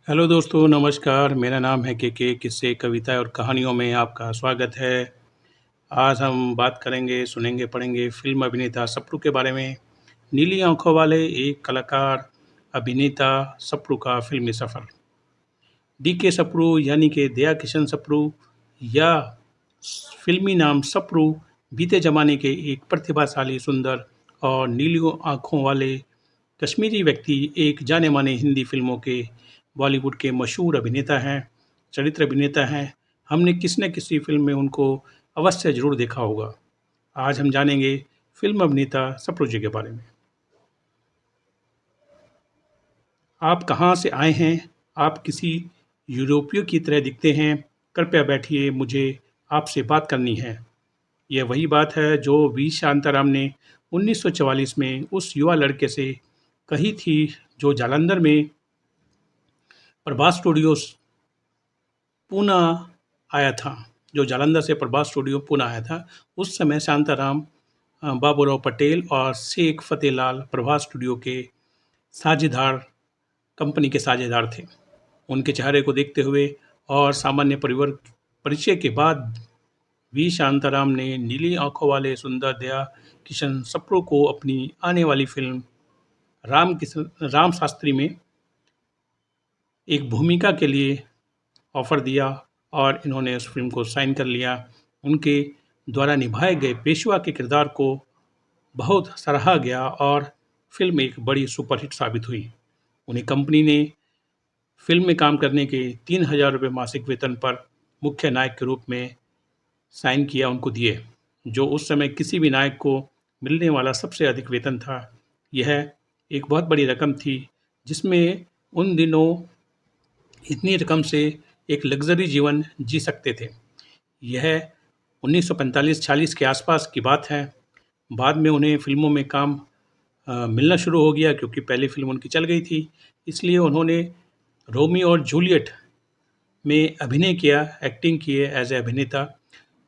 Hello दोस्तों, नमस्कार। मेरा नाम है के किस्से, कविता और कहानियों में आपका स्वागत है। आज हम बात करेंगे, सुनेंगे, पढ़ेंगे फ़िल्म अभिनेता सप्रू के बारे में। नीली आँखों वाले एक कलाकार, अभिनेता सप्रू का फ़िल्मी सफ़र। डीके सप्रू यानी कि दया किशन सप्रू या फ़िल्मी नाम सप्रू बीते ज़माने के एक प्रतिभाशाली, सुंदर और नीली आँखों वाले कश्मीरी व्यक्ति, एक जाने-माने हिंदी फ़िल्मों के, बॉलीवुड के मशहूर अभिनेता हैं, चरित्र अभिनेता हैं। हमने किसी न किसी फ़िल्म में उनको अवश्य ज़रूर देखा होगा। आज हम जानेंगे फ़िल्म अभिनेता सप्रू जी के बारे में। आप कहाँ से आए हैं? आप किसी यूरोपीय की तरह दिखते हैं। कृपया बैठिए, मुझे आपसे बात करनी है। यह वही बात है जो वी शांताराम ने 1944 में उस युवा लड़के से कही थी जो जालंधर में प्रभास स्टूडियोज़ पूना आया था। जो जालंधर से प्रभास स्टूडियो पूना आया था, उस समय शांताराम, बाबूराव पटेल और शेख फ़तेहलाल प्रभास स्टूडियो के साझेदार कंपनी के साझेदार थे। उनके चेहरे को देखते हुए और सामान्य परिचय के बाद वी शांताराम ने नीली आँखों वाले सुंदर दया किशन सप्रू को अपनी आने वाली फ़िल्म राम शास्त्री में एक भूमिका के लिए ऑफ़र दिया और इन्होंने उस फ़िल्म को साइन कर लिया। उनके द्वारा निभाए गए पेशवा के किरदार को बहुत सराहा गया और फ़िल्म एक बड़ी सुपरहिट साबित हुई। उन्हें कंपनी ने फ़िल्म में काम करने के 3000 रुपये मासिक वेतन पर मुख्य नायक के रूप में साइन किया उनको दिए, जो उस समय किसी भी नायक को मिलने वाला सबसे अधिक वेतन था। यह एक बहुत बड़ी रकम थी, जिसमें उन दिनों इतनी रकम से एक लग्ज़री जीवन जी सकते थे। यह 1945-46 के आसपास की बात है। बाद में उन्हें फ़िल्मों में काम मिलना शुरू हो गया, क्योंकि पहली फ़िल्म उनकी चल गई थी। इसलिए उन्होंने रोमियो और जूलियट में अभिनय किया, एक्टिंग की है एज़ ए अभिनेता,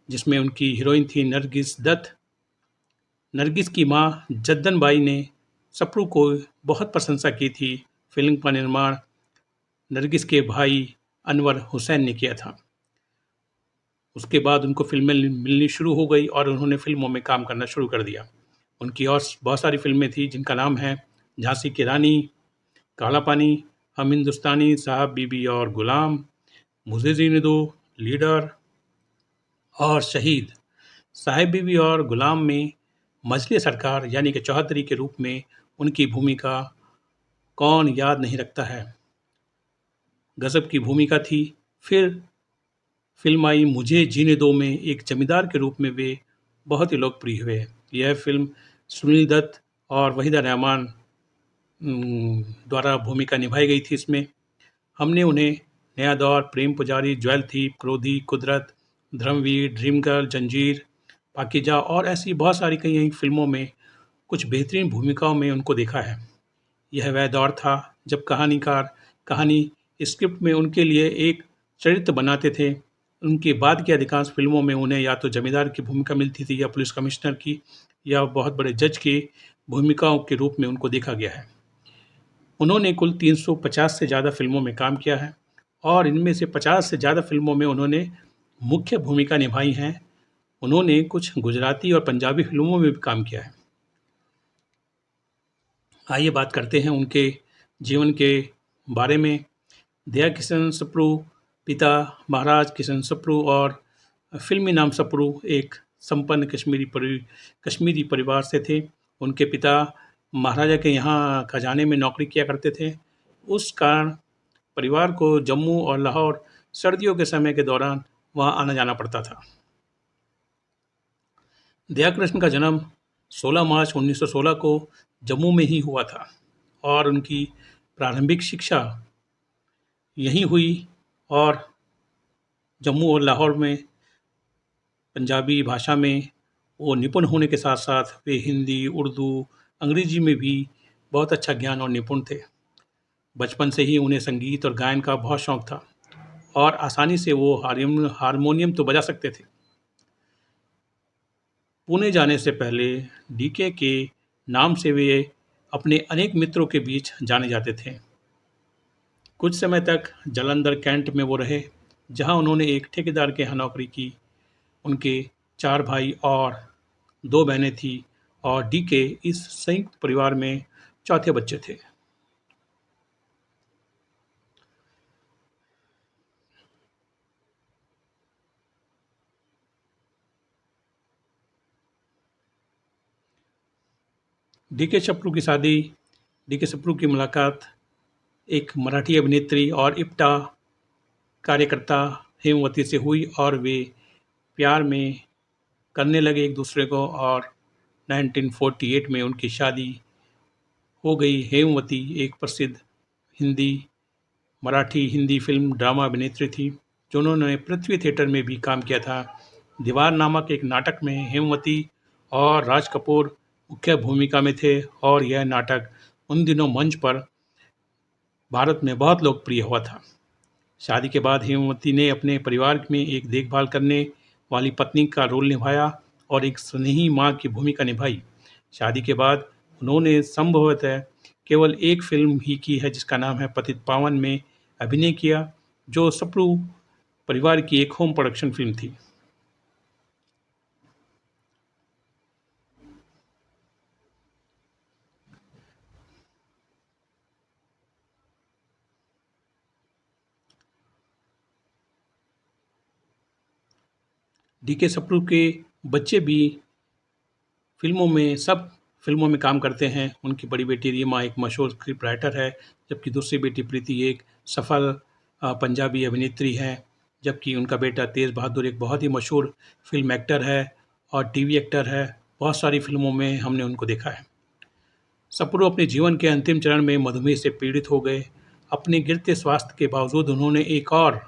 जिसमें उनकी हीरोइन थी नरगिस दत्त। नरगिस की माँ जद्दन बाई ने सप्रू को बहुत प्रशंसा की थी। फ़िल्म का निर्माण नरगिस के भाई अनवर हुसैन ने किया था। उसके बाद उनको फ़िल्में मिलनी शुरू हो गई और उन्होंने फ़िल्मों में काम करना शुरू कर दिया। उनकी और बहुत सारी फ़िल्में थी, जिनका नाम है झांसी की रानी, काला पानी, हम हिंदुस्तानी, साहब बीबी और गुलाम, मुझे जीने दो, लीडर और शहीद। साहब बीबी और गुलाम में मजलिस सरकार यानी कि चौधरी के रूप में उनकी भूमिका कौन याद नहीं रखता है। गज़ब की भूमिका थी। फिर फ़िल्म आई मुझे जीने दो में एक जमींदार के रूप में वे बहुत ही लोकप्रिय हुए। यह फ़िल्म सुनील दत्त और वहीदा रहमान द्वारा भूमिका निभाई गई थी इसमें। हमने उन्हें नया दौर, प्रेम पुजारी, ज्वेल थीप, क्रोधी, कुदरत, धर्मवीर, ड्रीम गर्ल, जंजीर, पाकीज़ा और ऐसी बहुत सारी कई फ़िल्मों में कुछ बेहतरीन भूमिकाओं में उनको देखा है। यह वह दौर था जब कहानीकार कहानी स्क्रिप्ट में उनके लिए एक चरित्र बनाते थे। उनके बाद की अधिकांश फ़िल्मों में उन्हें या तो जमींदार की भूमिका मिलती थी या पुलिस कमिश्नर की या बहुत बड़े जज की भूमिकाओं के रूप में उनको देखा गया है। उन्होंने कुल 350 से ज़्यादा फ़िल्मों में काम किया है और इनमें से 50 से ज़्यादा फ़िल्मों में उन्होंने मुख्य भूमिका निभाई हैं। उन्होंने कुछ गुजराती और पंजाबी फ़िल्मों में भी काम किया है। आइए बात करते हैं उनके जीवन के बारे में। दया किशन सप्रू, पिता महाराज किशन सप्रू और फ़िल्मी नाम सप्रू एक संपन्न कश्मीरी परिवार से थे। उनके पिता महाराजा के यहाँ खजाने में नौकरी किया करते थे। उस कारण परिवार को जम्मू और लाहौर सर्दियों के समय के दौरान वहाँ आना-जाना पड़ता था। दया कृष्ण का जन्म 16 मार्च 1916 को जम्मू में ही हुआ था और उनकी प्रारंभिक शिक्षा यहीं हुई और जम्मू और लाहौर में पंजाबी भाषा में वो निपुण होने के साथ-साथ वे हिंदी, उर्दू, अंग्रेजी में भी बहुत अच्छा ज्ञान और निपुण थे। बचपन से ही उन्हें संगीत और गायन का बहुत शौक था और आसानी से वो हारमोनियम तो बजा सकते थे। पुणे जाने से पहले डीके के नाम से वे अपने अनेक मित्रों के बीच जाने जाते थे। कुछ समय तक जालंधर कैंट में वो रहे, जहाँ उन्होंने एक ठेकेदार के यहाँ नौकरी की। उनके 4 भाई और 2 बहनें थीं और डीके इस संयुक्त परिवार में चौथे बच्चे थे। डीके चपड़ू की शादी, डीके चपड़ू की मुलाकात एक मराठी अभिनेत्री और इप्टा कार्यकर्ता हेमवती से हुई और वे प्यार में करने लगे एक दूसरे को और 1948 में उनकी शादी हो गई। हेमवती एक प्रसिद्ध हिंदी मराठी हिंदी फिल्म ड्रामा अभिनेत्री थी, जिन्होंने पृथ्वी थिएटर में भी काम किया था। दीवार नामक एक नाटक में हेमवती और राज कपूर मुख्य भूमिका में थे और यह नाटक उन दिनों मंच पर भारत में बहुत लोकप्रिय हुआ था। शादी के बाद हेमवती ने अपने परिवार में एक देखभाल करने वाली पत्नी का रोल निभाया और एक स्नेही माँ की भूमिका निभाई। शादी के बाद उन्होंने संभवतः केवल एक फिल्म ही की है, जिसका नाम है पतित पावन में अभिनय किया, जो सप्रू परिवार की एक होम प्रोडक्शन फिल्म थी। डीके सप्रू के बच्चे भी सब फिल्मों में काम करते हैं। उनकी बड़ी बेटी रीमा एक मशहूर स्क्रिप्ट राइटर है, जबकि दूसरी बेटी प्रीति एक सफल पंजाबी अभिनेत्री हैं, जबकि उनका बेटा तेज बहादुर एक बहुत ही मशहूर फ़िल्म एक्टर है और टीवी एक्टर है। बहुत सारी फ़िल्मों में हमने उनको देखा है। सप्रू अपने जीवन के अंतिम चरण में मधुमेह से पीड़ित हो गए। अपने गिरते स्वास्थ्य के बावजूद उन्होंने एक और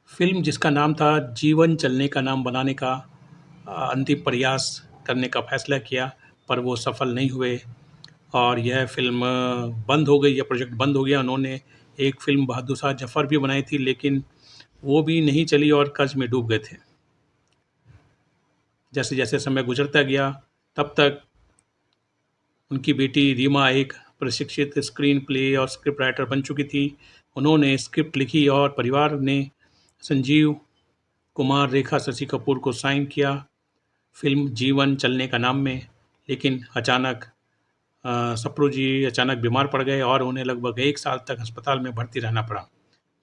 फ़िल्म जिसका नाम था जीवन चलने का नाम बनाने का अंतिम प्रयास करने का फ़ैसला किया, पर वो सफल नहीं हुए और यह फ़िल्म बंद हो गई, यह प्रोजेक्ट बंद हो गया। उन्होंने एक फ़िल्म बहादुर शाह ज़फ़र भी बनाई थी, लेकिन वो भी नहीं चली और कर्ज़ में डूब गए थे। जैसे-जैसे समय गुज़रता गया, तब तक उनकी बेटी रीमा एक प्रशिक्षित स्क्रीन प्ले और स्क्रिप्ट राइटर बन चुकी थी। उन्होंने स्क्रिप्ट लिखी और परिवार ने संजीव कुमार, रेखा शशि कपूर को साइन किया फ़िल्म जीवन चलने का नाम में, लेकिन अचानक सप्रू जी अचानक बीमार पड़ गए और उन्हें लगभग 1 साल तक अस्पताल में भर्ती रहना पड़ा।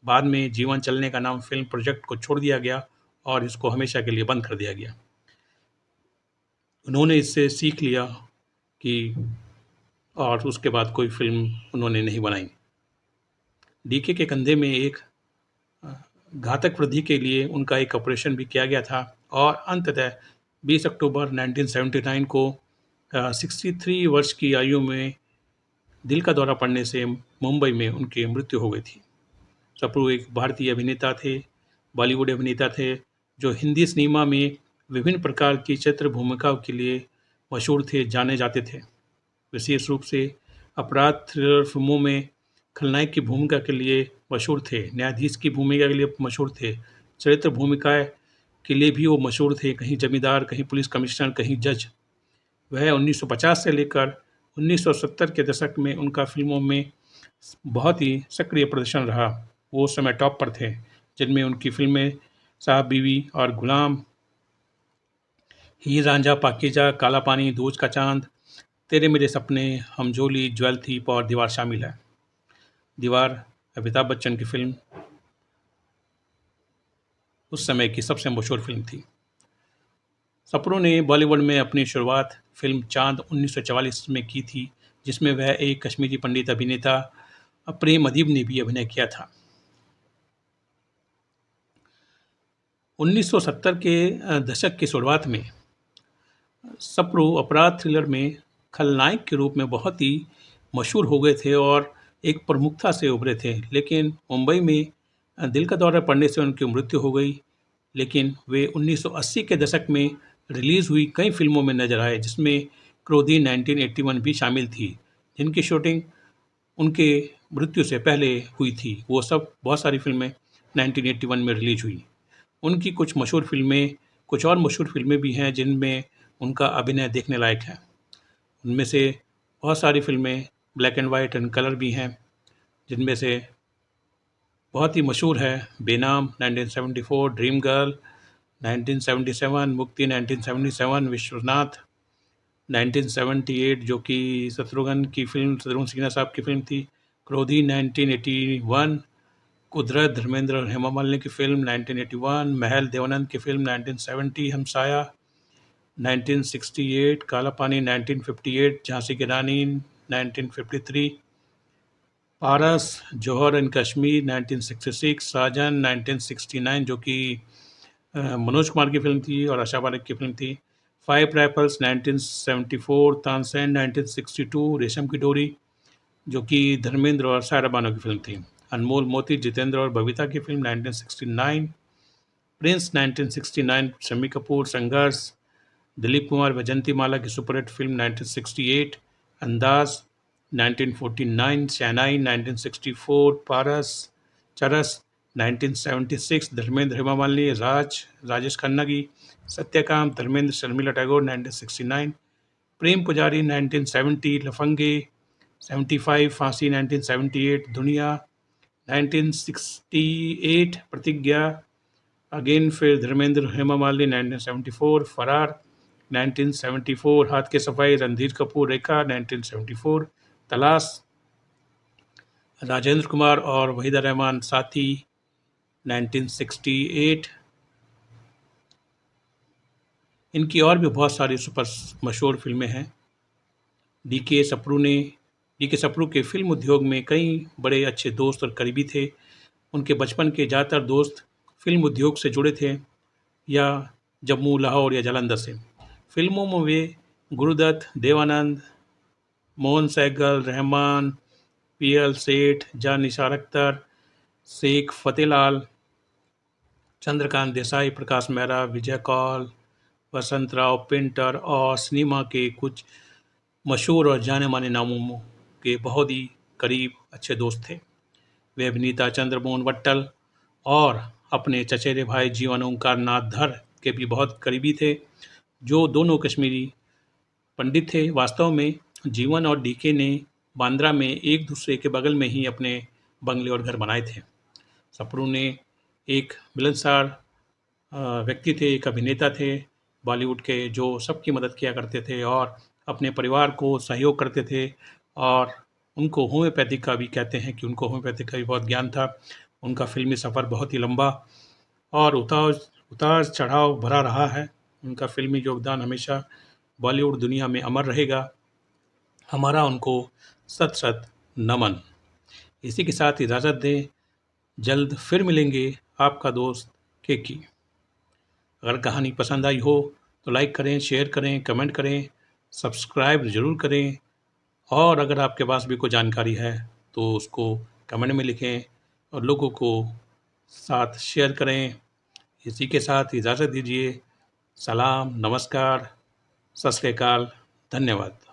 बाद में जीवन चलने का नाम फ़िल्म प्रोजेक्ट को छोड़ दिया गया और इसको हमेशा के लिए बंद कर दिया गया। उन्होंने इससे सीख लिया कि और उसके बाद कोई फ़िल्म उन्होंने नहीं बनाई। डीके के कंधे में एक घातक वृद्धि के लिए उनका एक ऑपरेशन भी किया गया था और अंततः 20 अक्टूबर 1979 को 63 वर्ष की आयु में दिल का दौरा पड़ने से मुंबई में उनकी मृत्यु हो गई थी। सप्रू एक भारतीय अभिनेता थे, बॉलीवुड अभिनेता थे, जो हिंदी सिनेमा में विभिन्न प्रकार की चित्र भूमिकाओं के लिए मशहूर थे, जाने जाते थे। विशेष रूप से अपराध थ्रिलर फिल्मों में खलनायक की भूमिका के लिए मशहूर थे, न्यायाधीश की भूमिका के लिए मशहूर थे, चरित्र भूमिकाएँ के लिए भी वो मशहूर थे, कहीं जमींदार, कहीं पुलिस कमिश्नर, कहीं जज। वह 1950 से लेकर 1970 के दशक में उनका फ़िल्मों में बहुत ही सक्रिय प्रदर्शन रहा। वो उस समय टॉप पर थे, जिनमें उनकी फ़िल्में साहब बीवी और गुलाम, हीर रांझा, पाकीज़ा, काला पानी, दूज का चाँद, तेरे मेरे सपने, हमजोली, ज्वेल थीप और दीवार शामिल है। दीवार अमिताभ बच्चन की फ़िल्म उस समय की सबसे मशहूर फ़िल्म थी। सप्रू ने बॉलीवुड में अपनी शुरुआत फ़िल्म चाँद 1944 में की थी, जिसमें वह एक कश्मीरी पंडित अभिनेता प्रेम अदीब ने भी अभिनय किया था। 1970 के दशक की शुरुआत में सप्रू अपराध थ्रिलर में खलनायक के रूप में बहुत ही मशहूर हो गए थे और एक प्रमुखता से उभरे थे, लेकिन मुंबई में दिल का दौरा पड़ने से उनकी मृत्यु हो गई। लेकिन वे 1980 के दशक में रिलीज़ हुई कई फ़िल्मों में नज़र आए, जिसमें क्रोधी 1981 भी शामिल थी, जिनकी शूटिंग उनके मृत्यु से पहले हुई थी। वो सब बहुत सारी फ़िल्में 1981 में रिलीज़ हुई। उनकी कुछ और मशहूर फ़िल्में भी हैं, जिनमें उनका अभिनय देखने लायक है। उनमें से बहुत सारी फ़िल्में black and white and colour भी हैं। जिनमें से बहुत ही मशहूर है बेनाम 1974, ड्रीम गर्ल 1977, मुक्ति 1977, विश्वनाथ 1978 जो कि शत्रुघ्न सिन्हा साहब की फ़िल्म थी, क्रोधी 1981, कुदरत धर्मेंद्र और हेमा मालिनी की फ़िल्म 1981, महल देवानंद की फ़िल्म 1970, हमसाया 1968, काला पानी 1958, झांसी की रानी 1953, पारस, जौहर एंड कश्मीर 1966, साजन 1969 जो कि मनोज कुमार की फ़िल्म थी और आशा पारेख की फ़िल्म थी, फाइव राइफल्स 1974, तानसेन 1962, रेशम की डोरी जो कि धर्मेंद्र और सायरा बानो की फ़िल्म थी, अनमोल मोती जितेंद्र और बबीता की फ़िल्म 1969, प्रिंस 1969, शम्मी कपूर, संघर्ष, दिलीप कुमार वैजंती माला की सुपरहिट फिल्म 1968, अंदाज 1949, शहनाई 1964, पारस, चरस 1976, धर्मेंद्र हेमा मालिनी, राजेश खन्ना की सत्यकाम, धर्मेंद्र शर्मिला टैगोर 1969, प्रेम पुजारी 1970, लफंगे 75, फांसी 1978, दुनिया 1968, प्रतिज्ञा अगेन फिर धर्मेंद्र हेमा मालिनी 1974, फरार 1974, हाथ की सफाई रणधीर कपूर रेखा 1974, तलाश राजेंद्र कुमार और वहीदा रहमान साथी 1968। इनकी और भी बहुत सारी सुपर मशहूर फिल्में हैं। डी के सप्रू के फिल्म उद्योग में कई बड़े अच्छे दोस्त और करीबी थे। उनके बचपन के ज़्यादातर दोस्त फिल्म उद्योग से जुड़े थे या जम्मू, लाहौर या जालंधर से। फिल्मों में वे गुरुदत्त, देवानंद, मोहन सहगल, रहमान, पीएल सेठ, जान निसार अख्तर, शेख फतेहलाल, चंद्रकांत देसाई, प्रकाश मेहरा, विजय कौल, वसंत राव पिंटर और सिनेमा के कुछ मशहूर और जाने माने नामों के बहुत ही करीब अच्छे दोस्त थे। वे अभिनेता चंद्रमोहन वट्टल और अपने चचेरे भाई जीवन ओंकार नाथ धर के भी बहुत करीबी थे, जो दोनों कश्मीरी पंडित थे। वास्तव में जीवन और डीके ने बांद्रा में एक दूसरे के बगल में ही अपने बंगले और घर बनाए थे। सप्रू ने एक मिलनसार व्यक्ति थे, एक अभिनेता थे बॉलीवुड के, जो सबकी मदद किया करते थे और अपने परिवार को सहयोग करते थे। और उनको होम्योपैथिक का भी कहते हैं कि उनको होम्योपैथिक का भी बहुत ज्ञान था। उनका फ़िल्मी सफ़र बहुत ही लंबा और उतार चढ़ाव भरा रहा है। उनका फ़िल्मी योगदान हमेशा बॉलीवुड दुनिया में अमर रहेगा। हमारा उनको सत सत नमन। इसी के साथ इजाज़त दें, जल्द फिर मिलेंगे। आपका दोस्त केकी। अगर कहानी पसंद आई हो तो लाइक करें, शेयर करें, कमेंट करें, सब्सक्राइब ज़रूर करें और अगर आपके पास भी कोई जानकारी है तो उसको कमेंट में लिखें और लोगों को साथ शेयर करें। इसी के साथ इजाज़त दीजिए। सलाम, नमस्कार, सत श्री अकाल, धन्यवाद।